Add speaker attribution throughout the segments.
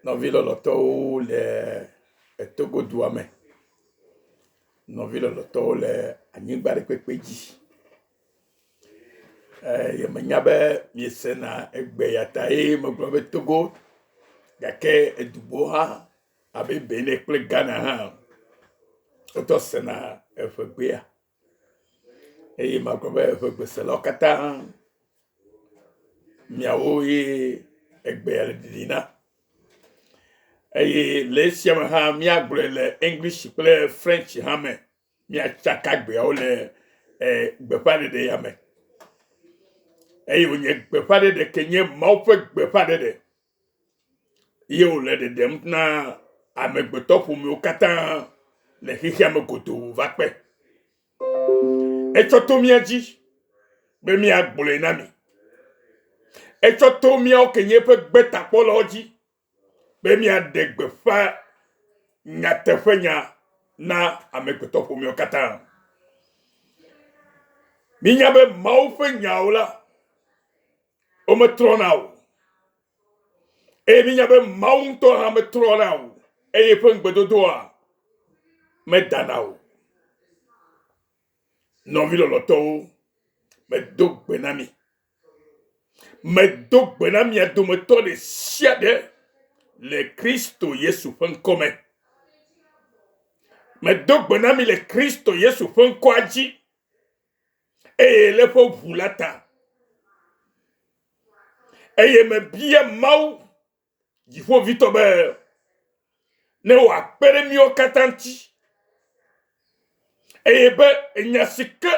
Speaker 1: Nɔvi lɔlɔtɔwo le etogo dua me. Nɔvi lɔlɔtɔwo le anyigba ɖe kpekpe dzi. Yemenya be miesena egbe ya ta ye megblɔ be Togo, gake edubo hã abe Benin kple Ghana hã wotɔ sena eƒegbea. Eye magblɔ be eƒegbeselawo katã miawo ye egbea le ɖiɖi na. Eye le esia me hã miagblɔe le English kple French hã me. Miatsaka gbeawo le gbeƒãɖeɖe ya me. Eye wònye gbeƒãɖeɖe ke nye Mawu ƒe gbeƒãɖeɖe ye wòle ɖeɖem na amegbetɔ ƒomewo katã le xexea me godoo va kpe. Etsɔ to mia dzi be miagblɔe na mi. Etsɔ to miawo ke nye ƒe gbetakpɔlawo dzi be miaɖe gbeƒã nyateƒenya na amegbetɔ ƒomewo katã. Minya be Mawu ƒe nyawo la wometrɔna o. Eye minya be Mawu ŋutɔ hã metrɔna o. Eye ƒe ŋugbedodoa medana o. Nɔvi lɔlɔtɔwo, medo gbe na mi. Medo gbe na mia dometɔ ɖe sia ɖe le Kristo Yesu ƒe ŋkɔ me. Medo gbe na mi le Kristo Yesu ƒe ŋkɔa dzi. Eye le ƒe ʋu la ta. Eye mebia Mawu dziƒovitɔ be ne wòakpe ɖe míawo katã ŋuti. Eye be enya si ke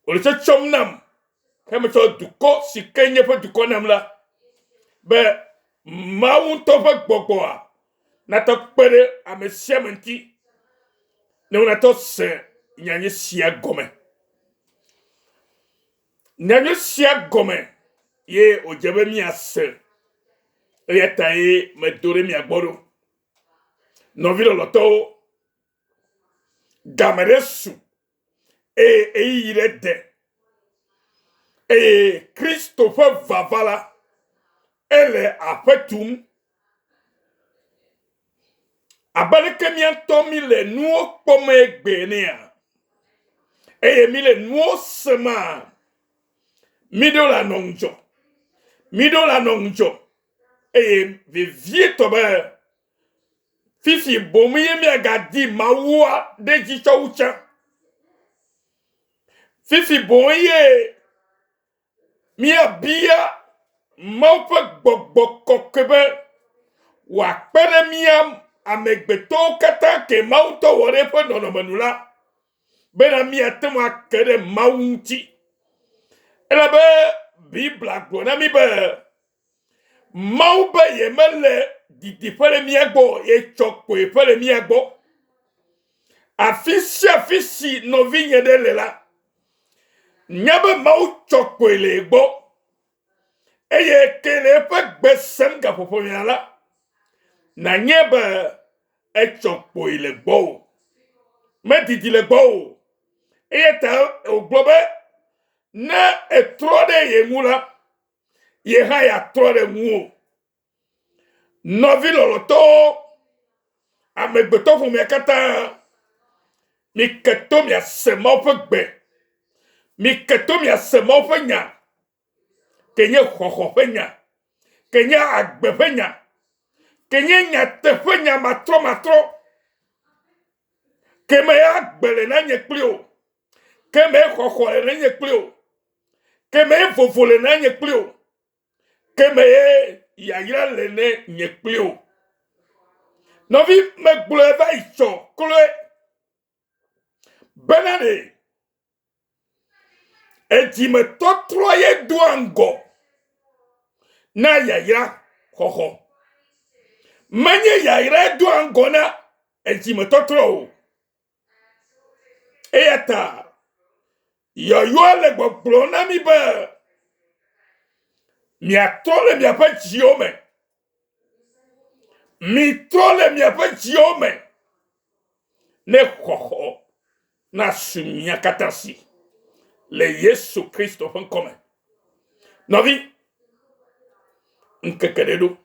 Speaker 1: wòle tsɔtsɔm nam hemetsɔ dukɔ si ke nye ƒe dukɔ nam la, be Mawu ŋutɔ ƒe gbɔgbɔa natɔ kpe ɖe ame sia ame ŋuti ne wonatɔ se nyanye sia gɔme. Nyanye sia gɔme ye wòdze be miase. Eya ta ye medo ɖe mia gbɔ ɖo. Nɔvi lɔlɔtɔwo, game ɖe su eye eyiyi ɖe de. Eye Kristo ƒe vava la ele aƒe tum. Abe ɖeke míatɔ mi le nuwo kpɔm egbe nea. Eye mi le nuwo sema. Mi ɖo le anɔ ŋudzɔ. Mi ɖo le anɔ ŋudzɔ. Eye vevietɔ be fifi boŋ ye miagadi Mawua ɖe dzi tsɔ wu tsã. Fifi boŋ ye miabia Mawu ƒe gbɔgbɔ kɔkɔe be wòakpe ɖe mia amegbetɔwo katã ke Mawu tɔ wɔ ɖe eƒe nɔnɔme nu la, bena miate ŋu ake ɖe Mawu ŋuti. Ele be Bibla gblɔ na mi be Mawu be yemele didiƒe le mia gbɔ, ye tsɔ kpoeƒe le mia gbɔ. Afi sia afi si nɔvi nye ɖe le la, nya be Mawu tsɔ kpoe le gbɔ. Eye ke le eƒe gbe sem gaƒoƒo mia la, nanye be etsɔ kpoe le gbɔ o. Medidi le gbɔ o. Eye ta wògblɔ be ne etrɔ ɖe ye ŋu la, ye hã yeatrɔ ɖe ŋuwò. Nɔvi lɔlɔtɔwo, amegbetɔ ƒomea katã, mi keto miase Mawu ƒe gbe. Mi keto miase Mawu ƒe nya. Ke nye xɔxɔ ƒe nya. Ke nye agbe ƒe nya. Ke nye nyateƒe nya matrɔ. Ke me agbe le na nye kpli o. Ke me xɔxɔ le na nye kpli o. Ke me vovo le na nye kpli o. Ke me yayra le ne nye kpli o. Nɔvi megblɔe va yi tsɔ kloe. Bena ɖe edimetɔtrɔ ye doa ŋgɔ na yayra xɔxɔ. Menye yayra doa ŋgɔ na edimetɔtrɔ o. Eya ta yɔyɔa le gbɔgblɔ na mi be miatrɔ le miaƒe dziwo me. Mitrɔ le miaƒe dziwo me. Ne xɔxɔ na su mia katã si le Yesu Kristo ƒe ŋkɔ me. Nɔvi, ŋkeke ɖe ɖo.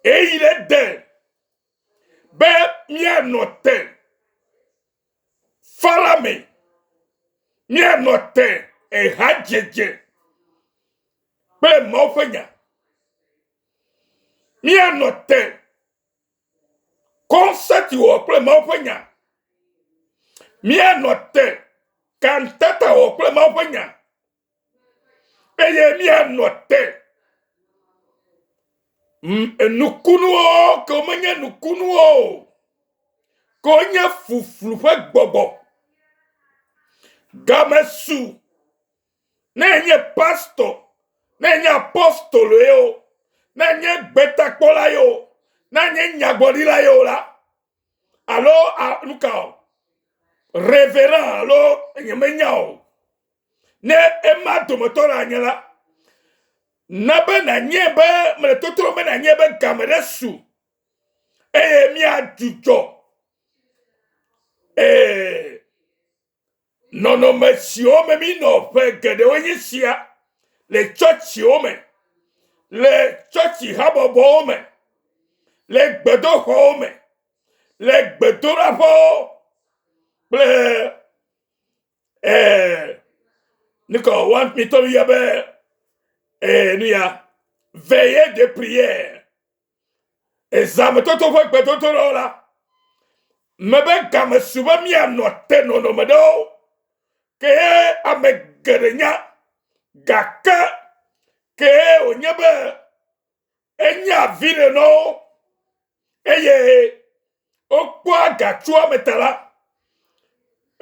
Speaker 1: et il est de be mia note farame mia note e hajeje be mofanya mia note concert wo pe mofanya mia note cantata wo pe mofanya eye mia note nukunuo ko manya nukunuo ko nya fufulu fe gbogbo gamesu na nye pastor na nye apostole yo na nye betakpola yo na nye nyagbodila yo la alo luka révérend alo nyemenya ne ema tomotora nyala na be na nye be me totoro be na nye be gameresu mi ajujo nono mesiome mi no pe gede onye sia le church ome le church habobo ome le gbedo ome le gbedo rapo le niko want me to yabe nuya veiller de prière examen toto fo gbedo to la mebe game suba mi anote nono medo ke amegerenya gaka ke onyebe enya vile no eye okwa gachua metala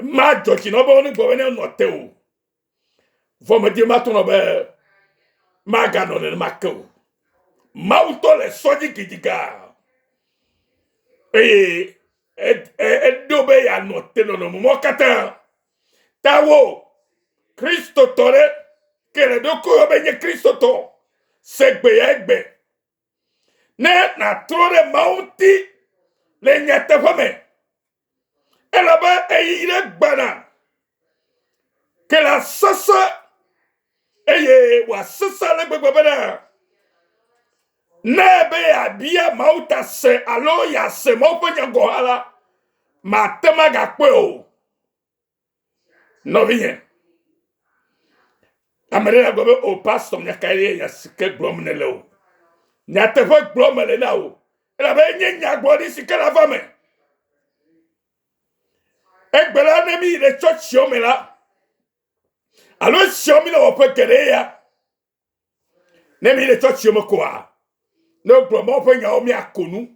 Speaker 1: ma jochi no bo ni gbo ne note o vo me di matono be ma gano ne makko ma uto le soji gidiga eye dobe ya note no mo kata tawo Kristo tore kele doko benye Kristo to segbe egbe ne na trore mauti le nyate fome elaba eyire gbana kela sasa eye wa sasa le gbebena ne be abia mauta se alo ya se mo ponya gohala matema gakpe o no bien amere gobe o pastor nya kaire ya sike glomnele o nya te fo glomele na o la be nya gbori sike la fame egbela ne mi le church o me la alo shomi na o pe kere ya ne mi le church o me kwa no glomo pe nya o mi akonu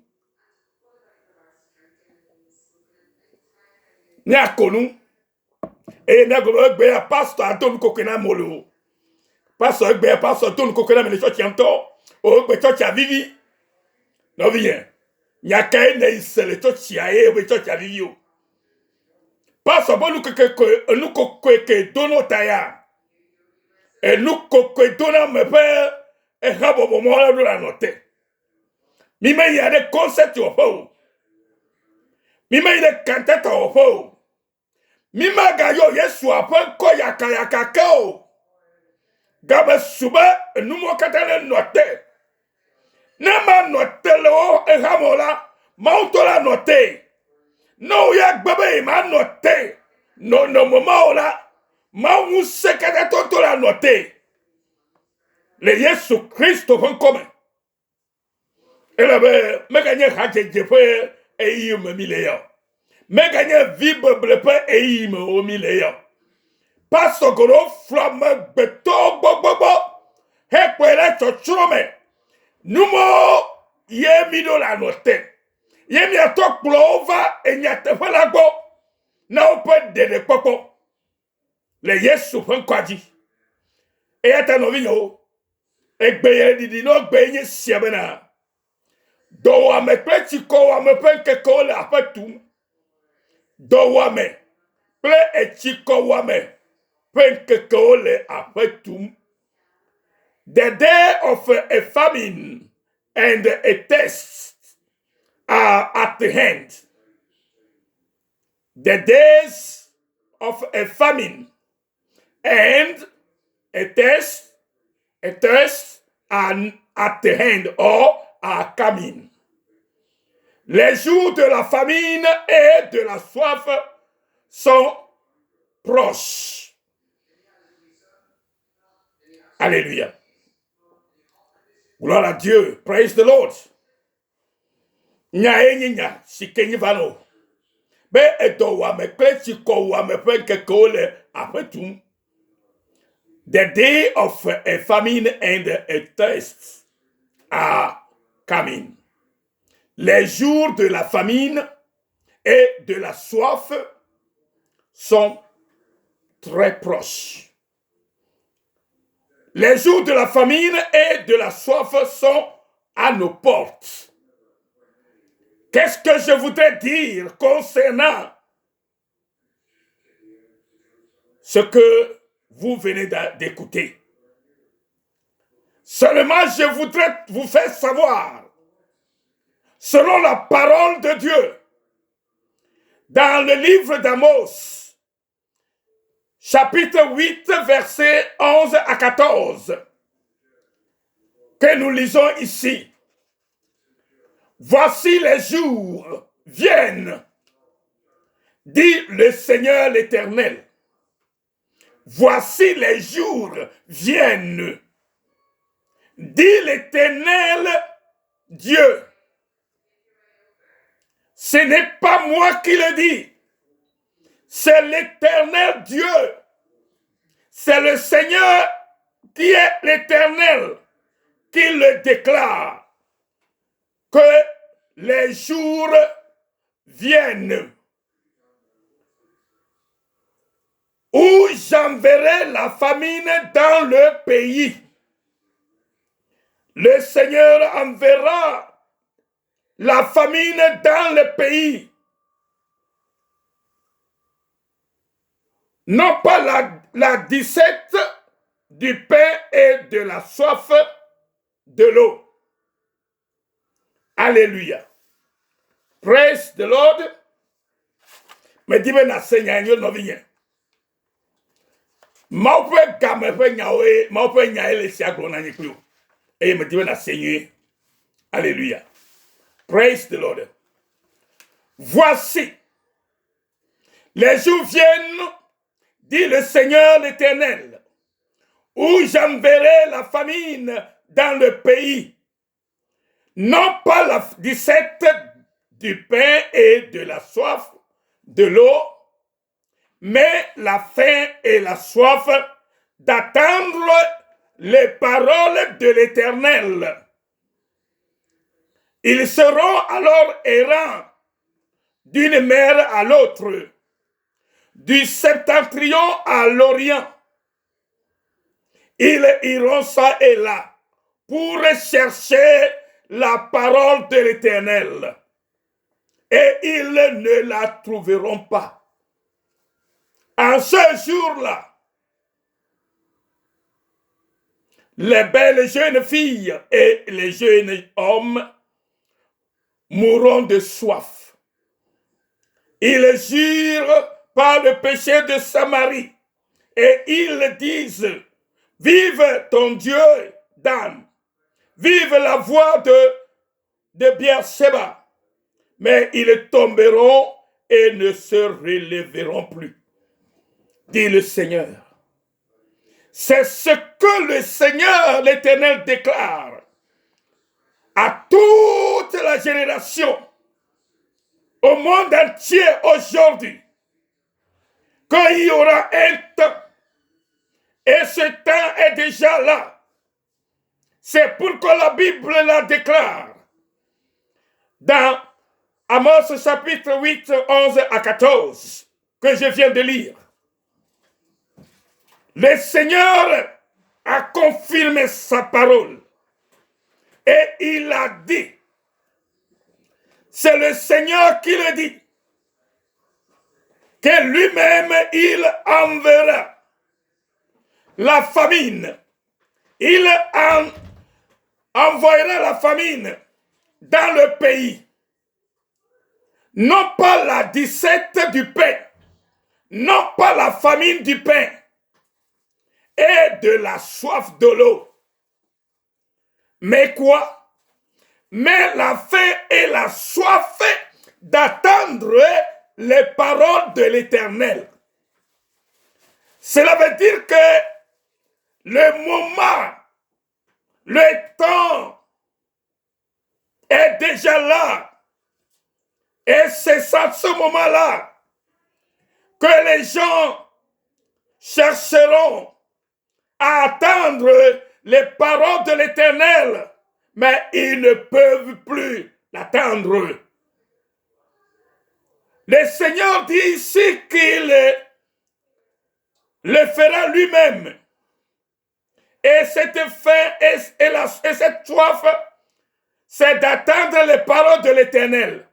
Speaker 1: ni akonu e na gobe gbe ya pastor Anton Kokena molo pastor gbe pastor Anton Kokena me le church yanto o gbe church a vivi no bien nya kai na isele church ya e be church a vivi o pastor bonu ke dono taya e dona me pe e habo bo mo la note mi me ya de concept o fo mi me de cantata o fo mi ma ga yo Yesu apan ko yakayaka ko gabe suba numo katale note na ma note lo e hamola mautola note no ya gbabe ma note no momaola ma un sekata totola note le Yesu Kristo fon come elebe me ganye haje jefe eyi me mileyo me ganye vibre pe eyi me o mileyo paso goro flame beto gbogbo he kwere chochurome numo ye mido la note ye mi atok plova enyate falagbo na open de popo le Yesu fon kwaji e ata no vinyo egbe didi no gbe nye siabena do wa me pleti ko wa me penke ko le apetum do wa me ple echiko wa me penke ko le apetum. The day of a famine and a test are at the hand. The days of a famine and a test are at the hand or à Camin. Les jours de la famine et de la soif sont proches. Alléluia. Gloire à Dieu. Praise the Lord. Nya enya sikenyi vano. Be edo wa me kleti ko wa me penke kole apetum. The day of a famine and a thirst are coming. Les jours de la famine et de la soif sont très proches. Les jours de la famine et de la soif sont à nos portes. Qu'est-ce que je voudrais dire concernant ce que vous venez d'écouter? Seulement, je voudrais vous faire savoir, selon la parole de Dieu, dans le livre d'Amos, chapitre 8, versets 11 à 14, que nous lisons ici. Voici les jours viennent, dit le Seigneur l'Éternel. Voici les jours viennent, dit l'Éternel Dieu. Ce n'est pas moi qui le dis, c'est l'Éternel Dieu. C'est le Seigneur qui est l'Éternel qui le déclare. Que les jours viennent où j'enverrai la famine dans le pays. Le Seigneur enverra la famine dans le pays. Non pas la disette du pain et de la soif de l'eau. Alléluia. Praise the Lord. Me dit na senya nyo no vinya. Ma pe ga me pe nyawe, ma pe nya ele si agro na nyeklu. E me dit na senya. Alléluia. Praise the Lord. Voici les jours viennent, dit le Seigneur l'Éternel, où j'enverrai la famine dans le pays. Non pas la disette du pain et de la soif de l'eau, mais la faim et la soif d'attendre les paroles de l'Éternel. Ils seront alors errants d'une mer à l'autre, du septentrion à l'orient. Ils iront ça et là pour chercher la parole de l'Éternel, et ils ne la trouveront pas. En ce jour-là, les belles jeunes filles et les jeunes hommes mourront de soif. Ils jurent par le péché de Samarie, et ils disent, vive ton Dieu, Dan. Vive la voix de Beersheba, mais ils tomberont et ne se relèveront plus, dit le Seigneur. C'est ce que le Seigneur, l'Éternel, déclare à toute la génération, au monde entier aujourd'hui, qu'il y aura un temps, et ce temps est déjà là. C'est pourquoi la Bible la déclare dans Amos chapitre 8, 11 à 14, que je viens de lire. Le Seigneur a confirmé sa parole et il a dit, c'est le Seigneur qui le dit, que lui-même il enverra la famine. Il envoyera la famine dans le pays. Non pas la disette du pain, non pas la famine du pain et de la soif de l'eau. Mais quoi? mais la faim et la soif d'attendre les paroles de l'Éternel. Cela veut dire que le moment, le temps est déjà là. Et c'est à ce moment-là que les gens chercheront à attendre les paroles de l'Éternel, mais ils ne peuvent plus l'attendre. Le Seigneur dit ici qu'il le fera lui-même. Et cette faim et cette soif, c'est d'attendre les paroles de l'Éternel.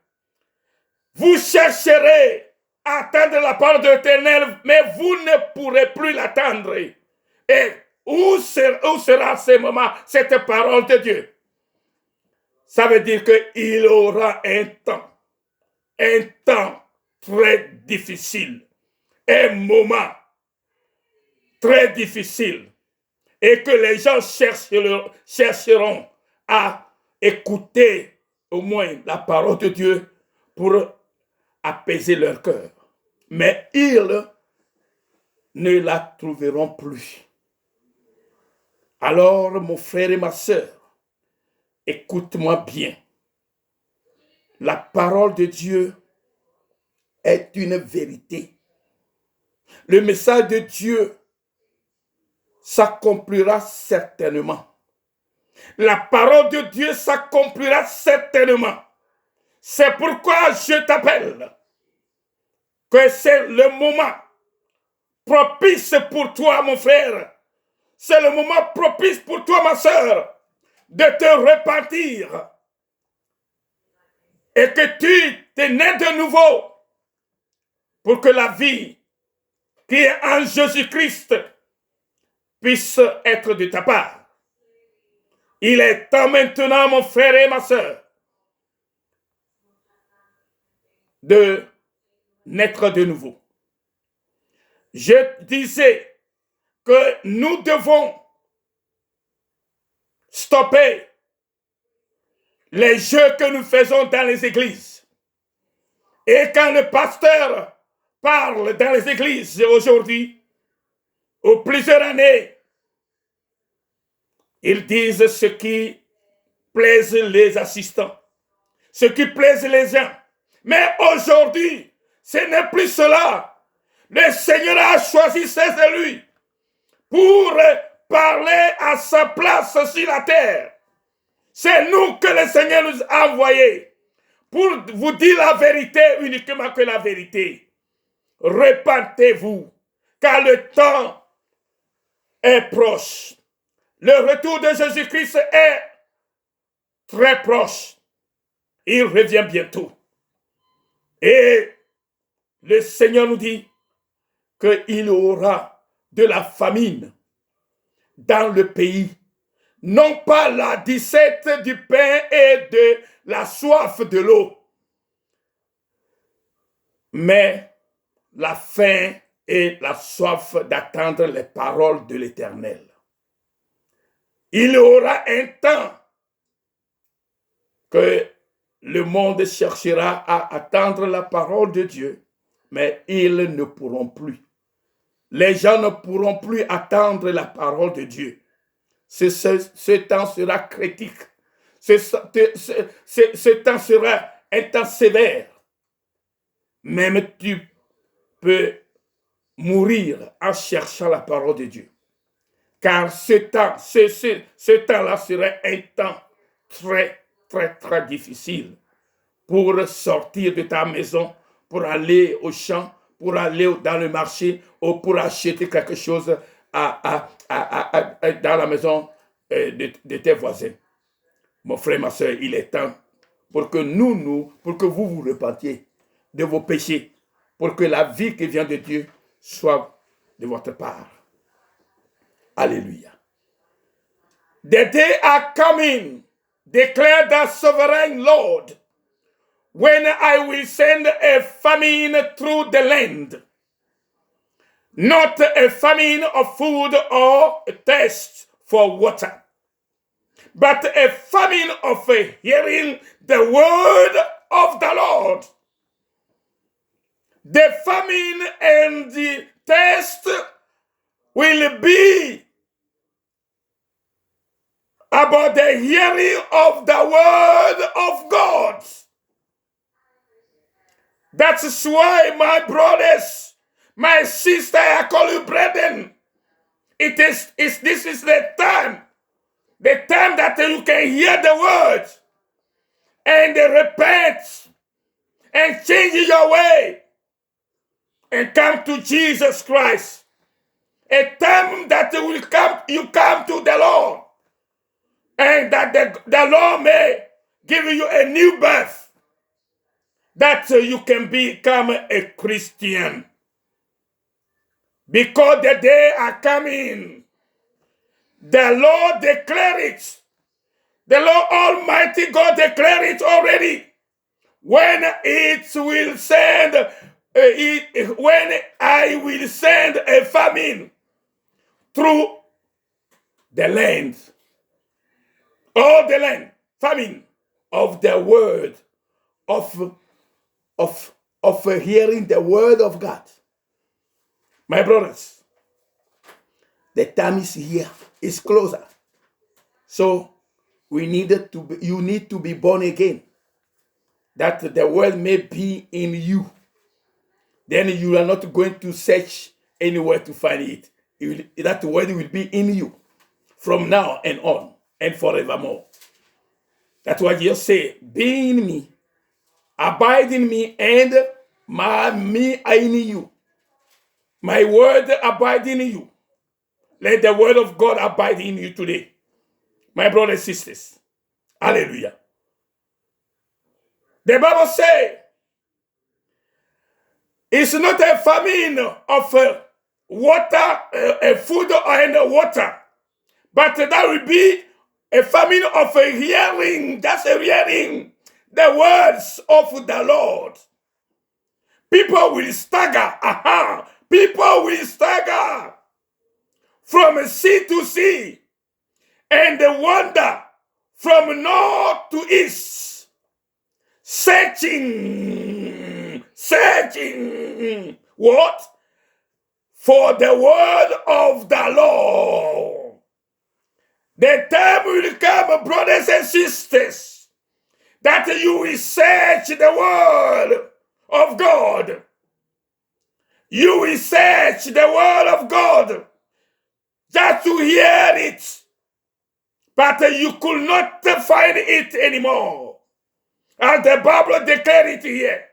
Speaker 1: Vous chercherez à attendre la parole de l'Éternel, mais vous ne pourrez plus l'attendre. Et où sera ce moment, cette parole de Dieu? Ça veut dire qu'il aura un temps très difficile, un moment très difficile, et que les gens chercheront à écouter au moins la parole de Dieu pour apaiser leur cœur. Mais ils ne la trouveront plus. Alors, mon frère et ma sœur, écoute-moi bien. La parole de Dieu est une vérité. Le message de Dieu s'accomplira certainement. La parole de Dieu s'accomplira certainement. C'est pourquoi je t'appelle. Que c'est le moment propice pour toi, mon frère. C'est le moment propice pour toi, ma sœur, de te repentir. Et que tu t'es né de nouveau pour que la vie qui est en Jésus-Christ puisse être de ta part. Il est temps maintenant, mon frère et ma sœur, de naître de nouveau. Je disais que nous devons stopper les jeux que nous faisons dans les églises. Et quand le pasteur parle dans les églises aujourd'hui, ou plusieurs années, ils disent ce qui plaise les assistants, ce qui plaise les gens. Mais aujourd'hui, ce n'est plus cela. Le Seigneur a choisi ses élus pour parler à sa place sur la terre. C'est nous que le Seigneur nous a envoyés pour vous dire la vérité, uniquement que la vérité. Repentez-vous, car le temps est proche. Le retour de Jésus-Christ est très proche. Il revient bientôt. Et le Seigneur nous dit qu'il y aura de la famine dans le pays. Non pas la disette du pain et de la soif de l'eau, mais la faim et la soif d'attendre les paroles de l'Éternel. Il y aura un temps que le monde cherchera à attendre la parole de Dieu, mais ils ne pourront plus. Les gens ne pourront plus attendre la parole de Dieu. Ce temps sera critique. Ce temps sera un temps sévère. Même tu peux mourir en cherchant la parole de Dieu. Car ce temps-là serait un temps très, très, très difficile pour sortir de ta maison, pour aller au champ, pour aller dans le marché ou pour acheter quelque chose dans la maison de tes voisins. Mon frère, ma soeur, il est temps pour que pour que vous vous repentiez de vos péchés, pour que la vie qui vient de Dieu soit de votre part. Alléluia. The day are coming, declare the sovereign Lord, when I will send a famine through the land. Not a famine of food or a thirst for water, but a famine of hearing the word of the Lord. The famine and the thirst will be about the hearing of the word of God. That's why, my brothers, my sister, I call you brethren. This is the time that you can hear the word and repent and change your way and come to Jesus Christ. A time that you come to the Lord, and that the Lord may give you a new birth, that you can become a Christian. Because the day are coming, the Lord declare it. The Lord Almighty God declare it already. When I will send a famine through the land, all the land, famine of the word of hearing the word of God. My brothers, the time is here, it's closer. So you need to be born again, that the word may be in you. Then you are not going to search anywhere to find it. That word will be in you from now and on and forevermore. That's why Jesus said, be in me, abide in me, and me in you. My word abide in you. Let the word of God abide in you today. My brothers and sisters. Hallelujah. The Bible says, it's not a famine of water, food and water, but that will be a famine of hearing, just hearing the words of the Lord. People will stagger. People will stagger from sea to sea and wander from north to east, searching, what? For the word of the Lord. The time will come, brothers and sisters, that you will search the word of God. You will search the word of God just to hear it, but you could not find it anymore. As the Bible declares it here,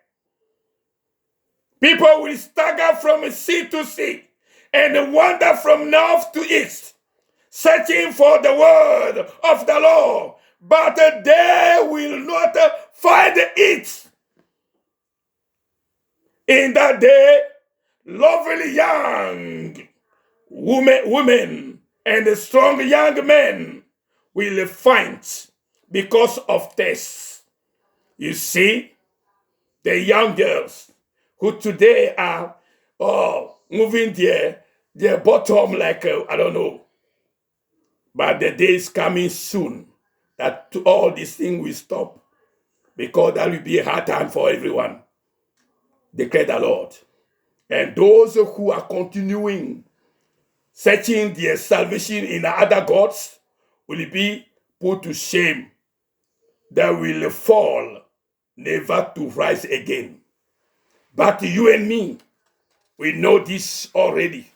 Speaker 1: people will stagger from sea to sea and wander from north to east, searching for the word of the Lord, but they will not find it. In that day, lovely young women and strong young men will faint because of this. You see, the young girls who today are moving their bottom like, I don't know. But the day is coming soon that all these things will stop, because that will be a hard time for everyone. Declare the Lord. And those who are continuing searching their salvation in other gods will be put to shame. They will fall, never to rise again. But you and me, we know this already.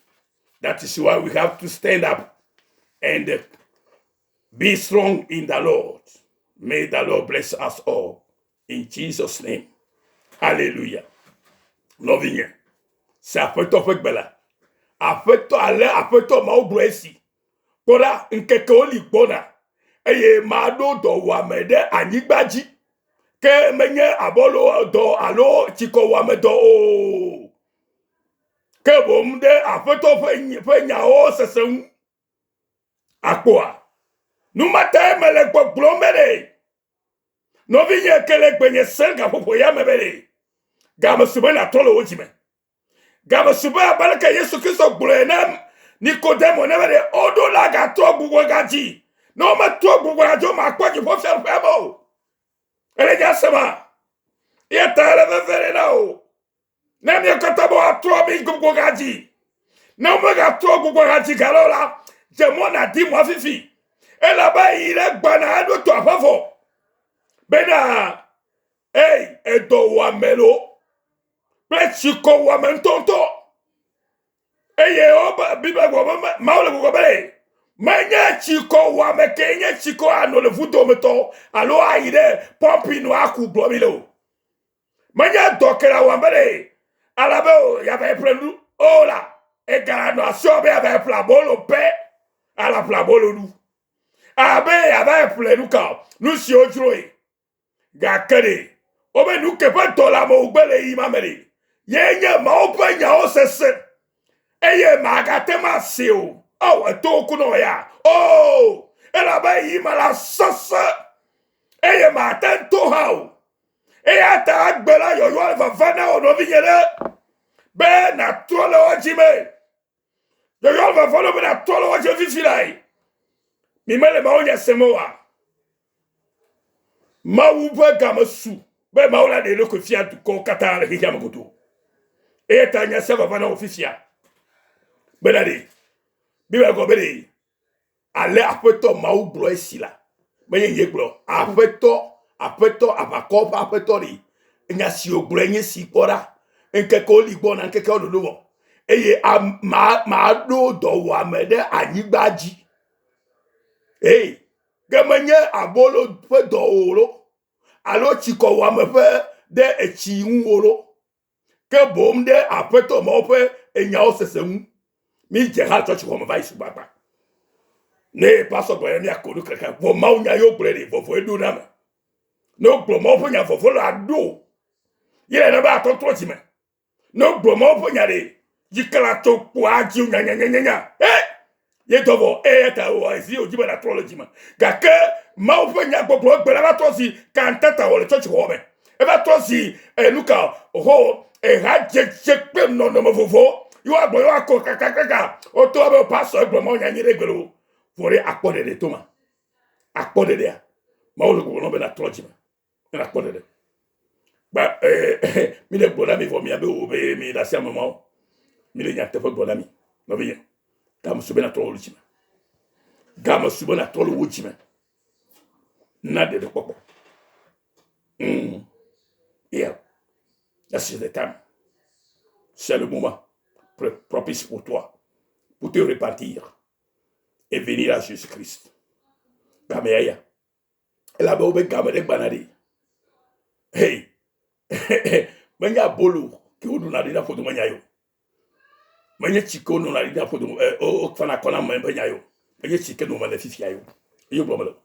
Speaker 1: That is why we have to stand up and be strong in the Lord. May the Lord bless us all. In Jesus' name. Hallelujah. Loving you. C'est après toi, Bella. Après toi, allez, après toi, Maudouesi. Kora, nkeke oli bona. Eye, mado do wamede anigbaji. Ke menye abolo do alo chiko wamedo o. Ke bomde après toi, fe nyao sesem. Akwa. Numate mele kwa glomere. No vinye kele kwenye senga popo ya mebele. Gama sube na tolo ojime. Gama sube abalaka Yesu Kristo gbulenem. Nikodemo nevere odo laga to gugwe gaji. Non, mais toi, Gougouradio, ma quoi qu'il faut faire vraiment. Elle est gassama. Il est à la faire là-haut. N'a mieux que t'as beau à 3000 Gougouradi. Non, mais à toi, Gougouradi, alors là, j'ai mon a dit, moi, Fifi. Et là-bas, il est banal de toi, pas faux. Bena, hey, et do wamelo. Plechiko wamentonto. Eye oba biba gwa maule gwa bale. Manya chiko wame kenya chiko ano le vudo meto. Alo aide pompi no aku globilo. Manya dokera wambale. Alabe yave prendu. Ola. E garano asobe yave plabolo pe. Ala plabolo nu. Abe yave plenu ka. Nu si ojroe. Gakere. Obe nu kepa tola mo ugbele imamere. Yenye ma ope nya osese. Eye magatema siu. Oh, etoku no ya. Oh, elabe yima la sasa. Eye matento hao. Eye ata agbela yoyo alfa vana ono vinyele. Be na trole ojime. Yoyo alfa vana be na trole ojime vifilai. Mimele maonya semoa. Mauwe gamasu. Be maola de loko fia tu ko katale hijamakutu. Eye tanya seva vana ofisia. Benade. Bible go bede. Ale apeto mau blo esila. Menye ye blo. Apeto abakopa apeto ri. Nya si oglo enye si pora. Enke ko ligbo na nkeke ododo. Eye ma do do wa mede anyigbaji. Hey, gemenye abolo fe do oro. Alo chiko wa me fe de echi nworo. Ke bom de apeto mo fe enya osesemu. Mi jehal church ko ma isu baba. Ne pastor boy mi akodu kaka. Vo ma unya yo brede vo edu na me. No gbo mo fo nya vo la do. Yele na ba to chime. No gbo mo fo nya de. Yikala to po aji nya. Eh! Ye tovo eta o ezi o jiba la trolo jima. Gake ma fo nya gbo gbe la to si kan tata wo le church ko me. E ba to si luka ho e ha je pe no mo fofo. You are boy ako kaka o to be pastor egbo mo nya nyere gbero fore akpode de toma akpode de ma o lugo no be na troji na akpode de ba mi le gbona mi fo mi abe o be mi la sia mama mi le nya te fo gbona mi no be gam sube na trolo chima gam sube na trolo wo chima na de popo yeah, that's the time, c'est le moment propice pour toi, pour te repentir et venir à Jésus-Christ. Gameya. Elle a beau gamere banadi. Hey, manya bolu ki odu na dina fodo manya yo. Manya chiko no na dina fodo o fana kona manya yo. Manya chike no ma le fifia yo. Yo blomelo.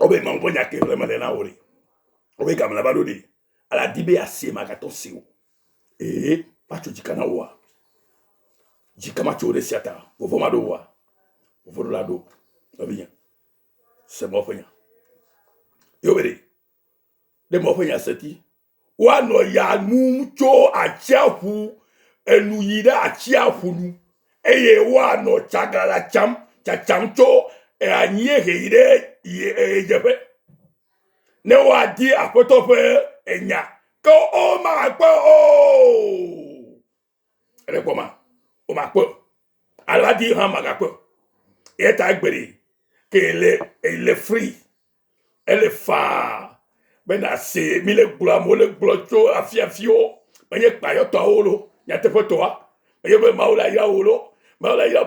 Speaker 1: Obe mambonya ke le manena ori. Obe gamla badodi. Ala dibe asie magato siwo. Pacho jikana wa. Jikama chore siata. Vovoma do wa. Vovodo la do. Bien. C'est mon frère. Yo bere. De mon frère seti. Wa no ya mucho achiafu enu yida achiafu nu. Eye wa no chagala cham chachamcho anye heire ye jefe. Ne wa di apoto fe enya. Ko o ma po o. Rekoma. O ma po. Ala di ha ma ga po. Eta agbere. Elle est free. Elle est fa. Ben assez, mille glamo le glocho afiafio. Ben yek pa yo to olo. Ya te foto wa. Ben yo maula ya olo. Maula ya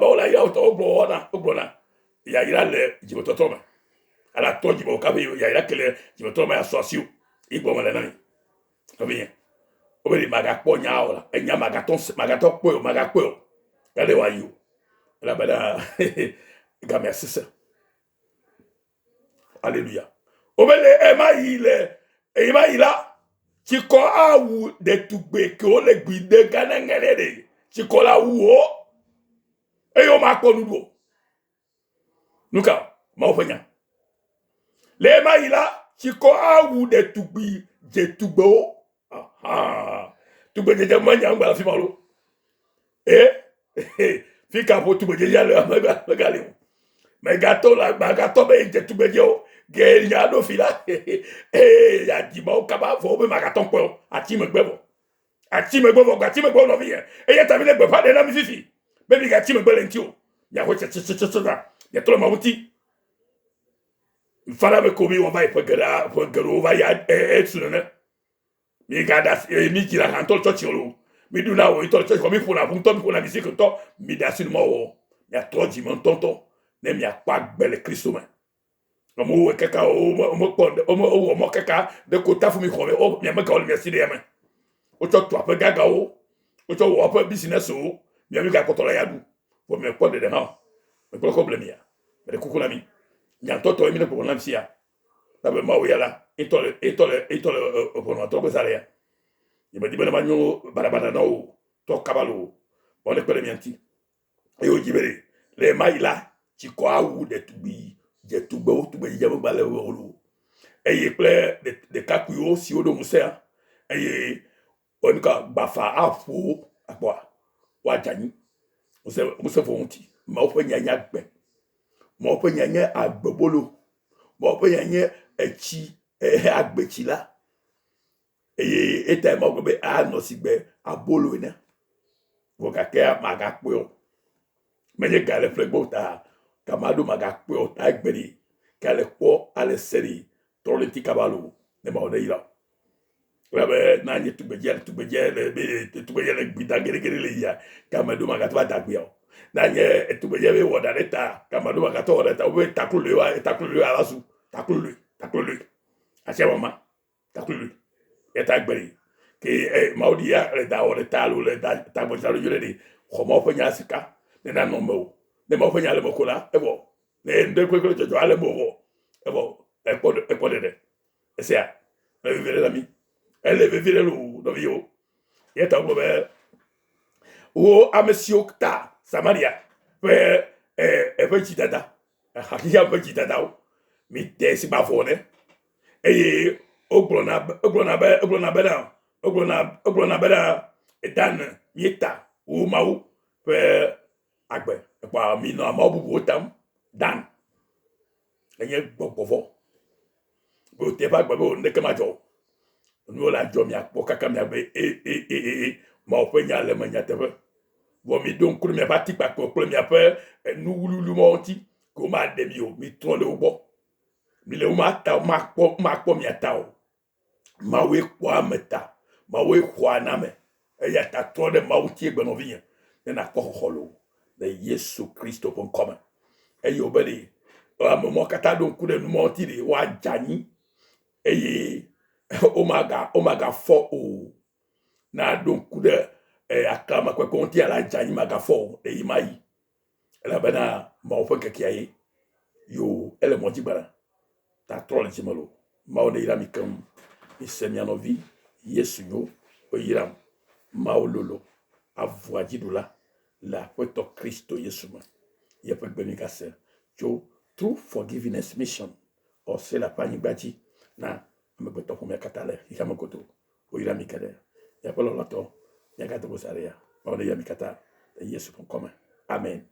Speaker 1: to ogbona. Ya ira le jiboto toma. Ala to jibo ka be ya ira kele jiboto toma ya sosio. Igbo mala nani. To bien. Obedi maga ponya ola. Enya magato po. Kale wa you. La bada gamia sisa. Alléluia. Obele ema ila chiko awu de tugbe ke o le gbide ganengere de chiko la wo eyo ma ko nudo nuka ma ofanya le ema ila chiko awu de tugbi je tugbo tugbe je manya ngba fi malo fika po tugbe je ya le gale Mais gâteau là, ma gâteau, mais il tout bédio. Il y a nos filles là. Et il y a dit, bon, kaba, faut me magaton quoi. A ti me gbebo. A ti me gbebo, a ti me gbebo, non, vie. Et il y a tamine gbebo, pas de la musique. Mais il y a ti me gbebo, l'intio. Il y a quoi, il y a tout le monde outil. Fala me komi, on va y pogera, on va y être sur le. Mi gada, mi kila rantol to chiro. Mi duna o, ito to komi pour la bunto, pour la musique, to, mi da sur le mot. Il y a trop d'immenses tonton. Nem ya pas belle Christ humain. Omo kaka omo kaka de kota fu mi khome o mi amaka o merci de yama. O to to ape gaga o to wo ape business o mi amika ko to la yadu. Wo me ko de ha. Me ko problème ya. Me de kukula mi. Nya to to mi de ko na sia. Ta be ma o yala. Itole o no to ko sare ya. Il me dit ben ma nyo barabara no to kabalo. On est ko le mianti. E o jibere. Les maïla ti ko awu de tubi je tugbo je mo gbale olu eye ple de kakuyo si odo musea eye onika bafa afo akwa wa jani muse fonti ma o pe nyanya gbe ma o pe nyanya agbebolo ma o pe nyanya echi agbechi la eye eta ma gbe a no sigbe abolo ina wo ka ke ma ga pe o menye gale flegbo ta kamado magakwe o ta gberi kale ko ale seri tolenti kabalo ne ma odeira rabe na nye tubejele le gbida gere le ya kamado magatwa dagbe o na nye tubejele wo da leta kamado magatwa leta we takulu alasu takulu asia mama takulu eta gberi ke maudia le da o le talo le da tabotalo yule di khomo penya sika ne na nombo ne mo fanya le mokola ebo ne nde ko jo ale mo ebo e po de esia le vivere la mi elle vivere lu do vio yeta go be o amesio ta samaria pe pe chitata hakia pe chitata o mi te si ba fo ne eye oglona beda edan yeta o mawo pe agbe pa mi no ma bubu tam dan enye gbogbo bo te ba gbogbo ne kama jo no la jo mi apo kaka mi agbe ma o pe nya le ma nya te bo mi don kuru mi ba ti pa ko mi ape nu wululu mo ti ko ma de mi o mi ton le obo mi le o ma ta ma po mi ata o ma we kwa meta ma we kwa na me ya ta to de ma o ti egbe no vi na ko holo de Yesu Christo pon commun e yo beli a moment kata don ku de no monti de wa jani e omaga fo o na don ku de akama kwa konti ala jani maga fo de imai la bana ma o fenke kiaye yo ele monti bara ta trole chimalo ma o de ira mi kam mi semia no vi Yesu yo o ira ma o lolo avoadidula la poto Kristo Yesu ma ya pe gbe mi kase jo true forgiveness mission o se la pani baji na me beto ko me katale ya mo koto o ira mi kade ya polo loto ya gato bo sarea o de ya mi kata Yesu kon koma amen.